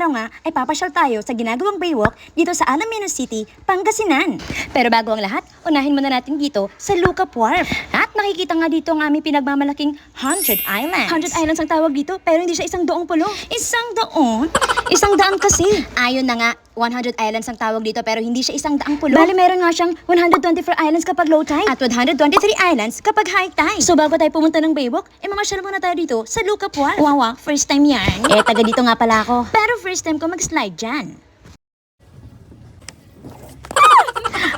araw nga ay papasyal tayo sa ginagawang Baywalk dito sa Alaminos City, Pangasinan. Pero bago ang lahat, unahin muna natin dito sa Lookout Wharf. At nakikita nga dito ang aming pinagmamalaking 100 Islands. 100 Islands ang tawag dito, pero hindi siya 100 pulo. 100? 100 kasi. Ayun na nga, 100 Islands ang tawag dito pero hindi siya 100 pulo. Bali meron nga siyang 124 islands kapag low tide at 123 islands kapag high tide. So bago tayo pumunta ng Baywalk, mamasyal muna tayo dito sa Lookout Wharf. Wow, first time yan. Taga dito nga pala ako. Pero first time ko mag-slide dyan.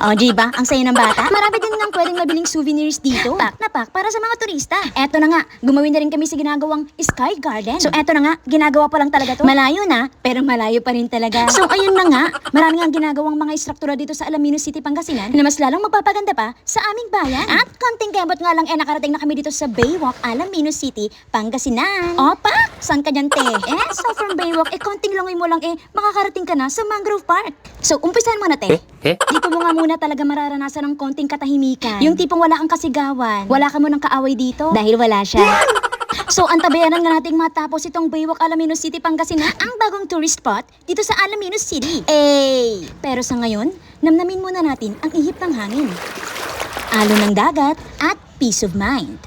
Oh, diba? Ang saya ng bata. Marami din nang pwedeng mabiling souvenirs dito. Pack na pack para sa mga turista. Eto na nga, gumawin na rin kami sa ginagawang Sky Garden. So eto na nga, ginagawa pa lang talaga to. Malayo na, pero malayo pa rin talaga. So ayun na nga, marami nga ginagawang mga istruktura dito sa Alaminos City, Pangasinan na mas lalong magpapaganda pa sa aming bayan. At konting kembot nga lang nakarating na kami dito sa Baywalk, Alaminos City, Pangasinan. Opa, saan ka dyan, te? So from Baywalk, konting langoy mo lang makakarating ka na sa Mangrove Park. So umpisahan mo na, te. Dito mo nga muna talaga mararanasan ng konting katahimikan. Yung tipong wala kang kasigawan. Wala ka mo ng kaaway dito. Dahil wala siya. So, antabayanan nga nating matapos itong Baywalk Alaminos City, Pangasinan, ang bagong tourist spot dito sa Alaminos City. Pero sa ngayon, namnamin muna natin ang ihip ng hangin, alon ng dagat, at peace of mind.